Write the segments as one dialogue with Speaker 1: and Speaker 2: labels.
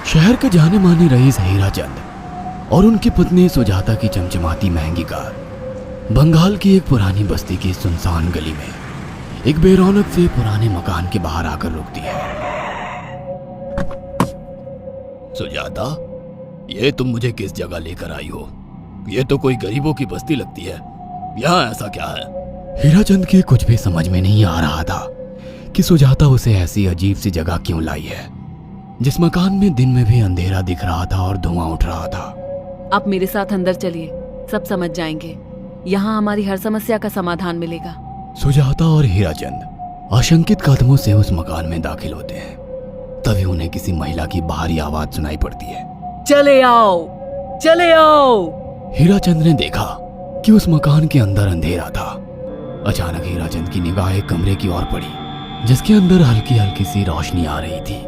Speaker 1: शहर के जाने माने रईस हीराचंद और उनकी पत्नी सुजाता की चमचमाती महंगी कार बंगाल की एक पुरानी बस्ती की सुनसान गली में एक बेरौनक से पुराने मकान के बाहर आकर रुकती है। सुजाता, ये तुम मुझे किस जगह लेकर आई हो? ये तो कोई गरीबों की बस्ती लगती है, यहाँ ऐसा क्या है? हीराचंद के कुछ भी समझ में नहीं आ रहा था कि सुजाता उसे ऐसी अजीब सी जगह क्यों लाई है, जिस मकान में दिन में भी अंधेरा दिख रहा था और धुआं उठ रहा था।
Speaker 2: आप मेरे साथ अंदर चलिए, सब समझ जाएंगे। यहाँ हमारी हर समस्या का समाधान मिलेगा।
Speaker 1: सुजाता और हीराचंद आशंकित कदमों से उस मकान में दाखिल होते हैं। तभी उन्हें किसी महिला की बाहरी आवाज सुनाई पड़ती है।
Speaker 2: चले आओ, चले आओ।
Speaker 1: हीराचंद ने देखा कि उस मकान के अंदर अंधेरा था। अचानक हीराचंद की निगाह एक कमरे की ओर पड़ी, जिसके अंदर हल्की हल्की सी रोशनी आ रही थी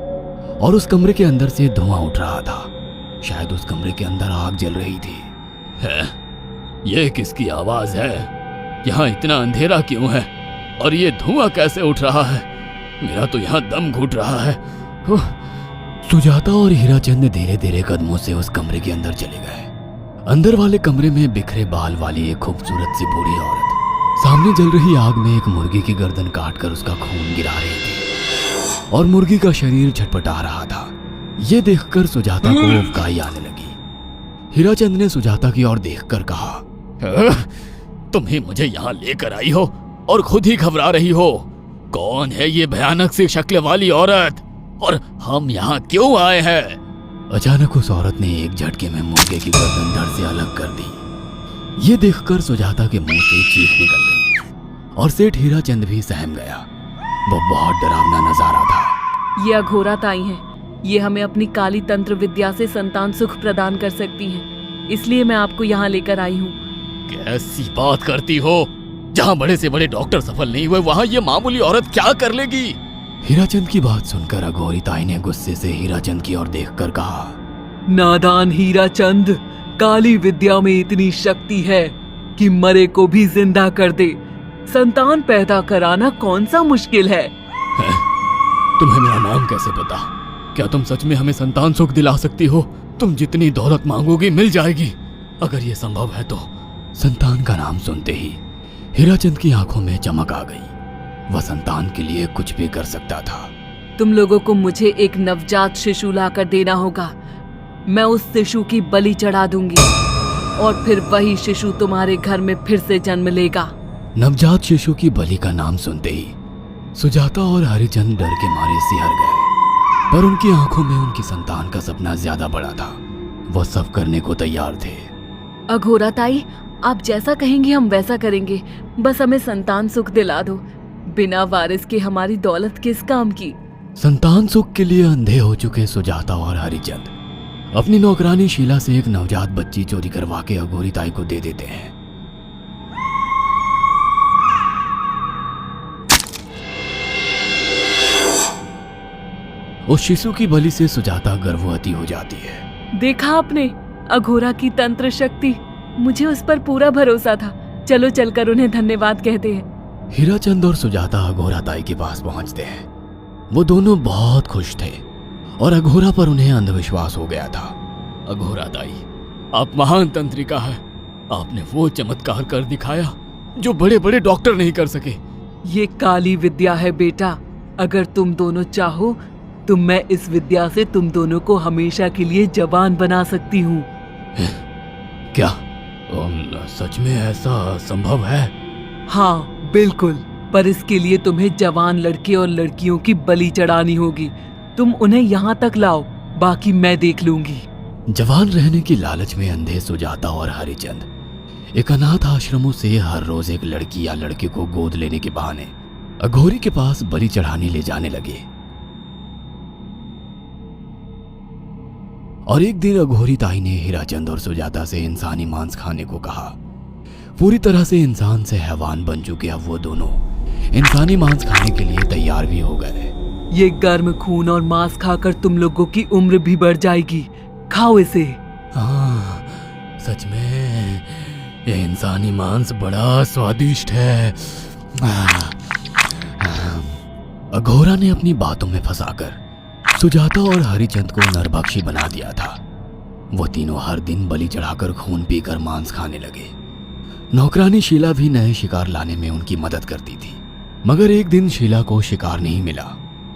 Speaker 1: और उस कमरे के अंदर से धुआं उठ रहा था। शायद उस कमरे के अंदर आग जल रही थी। है? ये किसकी आवाज है? यहाँ इतना अंधेरा क्यों है और ये धुआं कैसे उठ रहा है? मेरा तो यहाँ दम घुट रहा है। सुजाता और हीराचंद धीरे धीरे कदमों से उस कमरे के अंदर चले गए। अंदर वाले कमरे में बिखरे बाल वाली एक खूबसूरत सी बूढ़ी औरत सामने जल रही आग में एक मुर्गी की गर्दन काटकर उसका खून गिरा रही थी और मुर्गी का शरीर छटपटा रहा था। ये देखकर सुजाता को उबकाई आने लगी। हीराचंद ने सुजाता की ओर देखकर कहा, तुम ही मुझे यहाँ लेकर आई हो और खुद ही घबरा रही हो। कौन है ये भयानक सी शक्ल वाली औरत और हम यहाँ क्यों आए हैं? अचानक उस औरत ने एक झटके में मुर्गे की गर्दन धड़ से अलग कर दी। ये देखकर सुजाता के मुंह से चीख निकल गई और सेठ हीराचंद भी सहम गया। वो बहुत डरावना नजारा था।
Speaker 2: ये अघोरा ताई हैं। ये हमें अपनी काली तंत्र विद्या से संतान सुख प्रदान कर सकती हैं, इसलिए मैं आपको यहाँ लेकर आई हूँ।
Speaker 1: कैसी बात करती हो? जहाँ बड़े से बड़े डॉक्टर सफल नहीं हुए, वहाँ ये मामूली औरत क्या कर लेगी? हीराचंद की बात सुनकर अघोरी ताई ने गुस्से से हीराचंद की ओर देखकर कहा,
Speaker 2: नादान हीराचंद, काली विद्या में इतनी शक्ति है कि मरे को भी जिंदा कर दे। संतान पैदा कराना कौन सा मुश्किल है?
Speaker 1: तुम्हें मेरा नाम कैसे पता? क्या तुम सच में हमें संतान सुख दिला सकती हो? तुम जितनी दौलत मांगोगी मिल जाएगी, अगर ये संभव है तो। संतान का नाम सुनते ही हीराचंद की आंखों में चमक आ गई। वह संतान के लिए कुछ भी कर सकता था।
Speaker 2: तुम लोगों को मुझे एक नवजात शिशु लाकर देना होगा। मैं उस शिशु की बलि चढ़ा दूंगी और फिर वही शिशु तुम्हारे घर में फिर से जन्म लेगा।
Speaker 1: नवजात शिशु की बलि का नाम सुनते ही सुजाता और हरिचंद डर के मारे सिहर गए, पर उनकी आंखों में उनकी संतान का सपना ज्यादा बड़ा था। वो सब करने को तैयार थे।
Speaker 2: अघोरा ताई, आप जैसा कहेंगे हम वैसा करेंगे, बस हमें संतान सुख दिला दो। बिना वारिस के हमारी दौलत किस काम की?
Speaker 1: संतान सुख के लिए अंधे हो चुके सुजाता और हरिचंद अपनी नौकरानी शीला से एक नवजात बच्ची चोरी करवा के अघोरी ताई को दे देते हैं। उस शिशु की बलि से सुजाता गर्भवती हो जाती है।
Speaker 2: देखा आपने, अघोरा की तंत्र शक्ति। मुझे उस पर पूरा भरोसा था। चलो चलकर उन्हें धन्यवाद कहते हैं।
Speaker 1: हीराचंद और सुजाता अघोरा ताई के पास पहुंचते हैं। वो दोनों बहुत खुश थे और अघोरा पर उन्हें अंधविश्वास हो गया था। अघोरा ताई, आप महान तंत्रिका है। आपने वो चमत्कार कर दिखाया जो बड़े बड़े डॉक्टर नहीं कर सके।
Speaker 2: ये काली विद्या है बेटा। अगर तुम दोनों चाहो तो मैं इस विद्या से तुम दोनों को हमेशा के लिए जवान बना सकती हूँ।
Speaker 1: क्या सच में ऐसा संभव है?
Speaker 2: हाँ बिल्कुल, पर इसके लिए तुम्हें जवान लड़के और लड़कियों की बलि चढ़ानी होगी। तुम उन्हें यहाँ तक लाओ, बाकी मैं देख लूंगी।
Speaker 1: जवान रहने की लालच में अंधे सुजाता और हरिचंद एक अनाथ आश्रमों से हर रोज एक लड़की या लड़के को गोद लेने के बहाने अघोरी के पास बलि चढ़ाने ले जाने लगे। और एक दिन अघोरी ताई ने हीराचंद और सुजाता से इंसानी मांस खाने को कहा। पूरी तरह से इंसान से हैवान बन चुके अब वो दोनों इंसानी मांस खाने के लिए तैयार भी हो गए।
Speaker 2: ये गर्म खून और मांस खाकर तुम लोगों की उम्र भी बढ़ जाएगी। खाओ इसे।
Speaker 1: हाँ, सच में ये इंसानी मांस बड़ा स्वादिष्ट है। अघोरा ने अपनी बातों में फंसाकर सुजाता और हरिचंद को नरभक्षी बना दिया था। वो तीनों हर दिन बलि चढ़ाकर खून पीकर मांस खाने लगे। नौकरानी शीला भी नए शिकार लाने में उनकी मदद करती थी, मगर एक दिन शीला को शिकार नहीं मिला।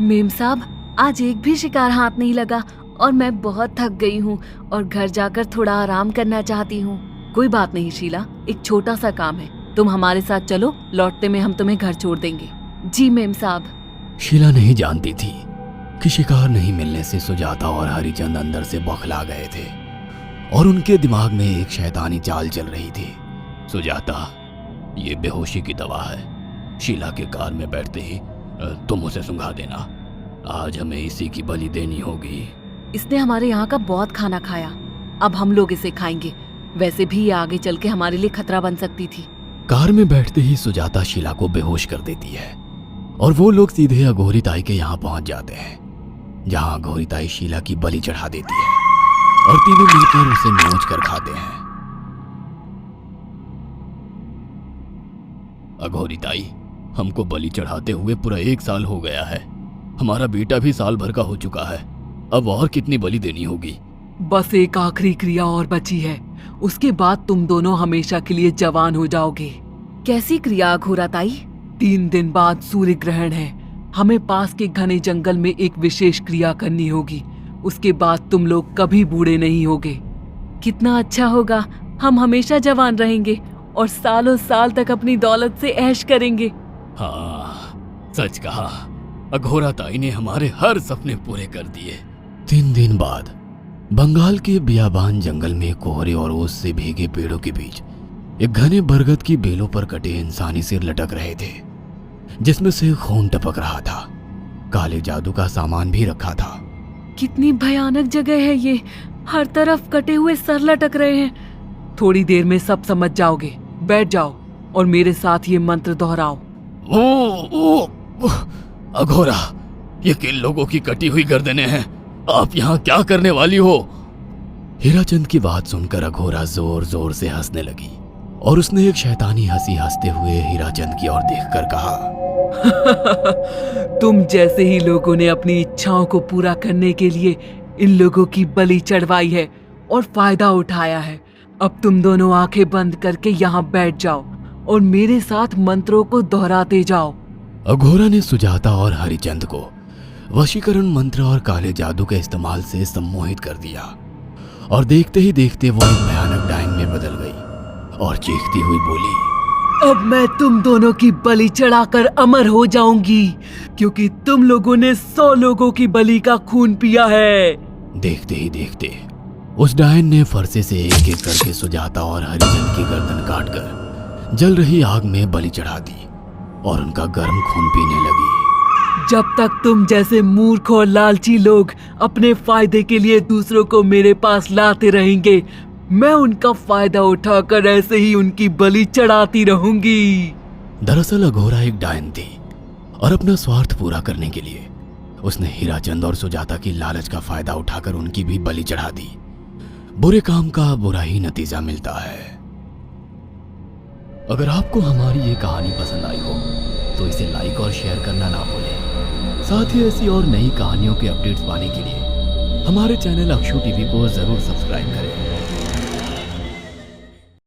Speaker 2: मेम साहब, आज एक भी शिकार हाथ नहीं लगा और मैं बहुत थक गई हूँ और घर जाकर थोड़ा आराम करना चाहती हूँ। कोई बात नहीं शीला, एक छोटा सा काम है, तुम हमारे साथ चलो, लौटते में हम तुम्हें घर छोड़ देंगे। जी मेम साहब।
Speaker 1: शीला नहीं जानती थी कि शिकार नहीं मिलने से सुजाता और हरिचंद अंदर से बौखला गए थे और उनके दिमाग में एक शैतानी चाल चल रही थी। सुजाता, ये बेहोशी की दवा है। शीला के कार में बैठते ही तुम उसे सुंघा देना। आज हमें इसी की बलि देनी होगी।
Speaker 2: इसने हमारे यहाँ का बहुत खाना खाया, अब हम लोग इसे खाएंगे। वैसे भी ये आगे चल के हमारे लिए खतरा बन सकती थी।
Speaker 1: कार में बैठते ही सुजाता शीला को बेहोश कर देती है और वो लोग सीधे अघोरी ताई के यहाँ पहुंच जाते हैं, जहाँ अघोरी ताई शीला की बलि चढ़ा देती है और तीनों मिलकर उसे नोच कर खाते हैं। अघोरी ताई, हमको बलि चढ़ाते हुए पूरा 1 साल हो गया है। हमारा बेटा भी साल भर का हो चुका है। अब और कितनी बलि देनी होगी?
Speaker 2: बस एक आखिरी क्रिया और बची है, उसके बाद तुम दोनों हमेशा के लिए जवान हो जाओगे। कैसी क्रिया अघोरा ताई? 3 दिन बाद सूर्य ग्रहण है, हमें पास के घने जंगल में एक विशेष क्रिया करनी होगी। उसके बाद तुम लोग कभी बूढ़े नहीं होगे। कितना अच्छा होगा, हम हमेशा जवान रहेंगे और सालों साल तक अपनी दौलत से ऐश करेंगे।
Speaker 1: हाँ, सच कहा। अघोरा ताई ने हमारे हर सपने पूरे कर दिए। 3 दिन बाद बंगाल के बियाबान जंगल में कोहरे और ओस से भीगे पेड़ों के बीच एक घने बरगद की बेलों पर कटे इंसानी सिर लटक रहे थे, जिसमें से खून टपक रहा था। काले जादू का सामान भी रखा था।
Speaker 2: कितनी भयानक जगह है ये, हर तरफ कटे हुए सर लटक रहे हैं। थोड़ी देर में सब समझ जाओगे। बैठ जाओ और मेरे साथ ये मंत्र दोहराओ।
Speaker 1: ओ, अघोरा, ये किन लोगों की कटी हुई गर्दनें हैं? आप यहाँ क्या करने वाली हो? हीराचंद की बात सुनकर अघोरा जोर जोर से हंसने लगी और उसने एक शैतानी हंसी हंसते हुए हीराचंद की ओर देखकर कहा,
Speaker 2: तुम जैसे ही लोगों ने अपनी इच्छाओं को पूरा करने के लिए इन लोगों की बलि चढ़वाई है और फायदा उठाया है। अब तुम दोनों आंखें बंद करके यहाँ बैठ जाओ और मेरे साथ मंत्रों को दोहराते जाओ।
Speaker 1: अघोरा ने सुजाता और हरिचंद को वशीकरण मंत्र और काले जादू के इस्तेमाल से सम्मोहित कर दिया और देखते ही देखते वो एक भयानक डायन में बदल गई और चीखती हुई बोली,
Speaker 2: अब मैं तुम दोनों की बलि चढ़ाकर अमर हो जाऊंगी, क्योंकि तुम लोगों ने 100 लोगों की बलि का खून पिया है।
Speaker 1: देखते ही देखते उस डायन ने फरसे से एक एक करके सुजाता और हरिचंद की गर्दन काटकर जल रही आग में बलि चढ़ा दी और उनका गर्म खून पीने लगी।
Speaker 2: जब तक तुम जैसे मूर्ख और लालची लोग अपने फायदे के लिए दूसरों को मेरे पास लाते रहेंगे, मैं उनका फायदा उठाकर ऐसे ही उनकी बलि चढ़ाती रहूंगी।
Speaker 1: दरअसल अघोरा एक डायन थी और अपना स्वार्थ पूरा करने के लिए उसने हीराचंद और सुजाता की लालच का फायदा उठाकर उनकी भी बलि चढ़ा दी। बुरे काम का बुरा ही नतीजा मिलता है। अगर आपको हमारी ये कहानी पसंद आई हो तो इसे लाइक और शेयर करना ना भूलें। साथ ही ऐसी और नई कहानियों के अपडेट्स पाने के लिए हमारे चैनल अक्षु टीवी को जरूर सब्सक्राइब करें।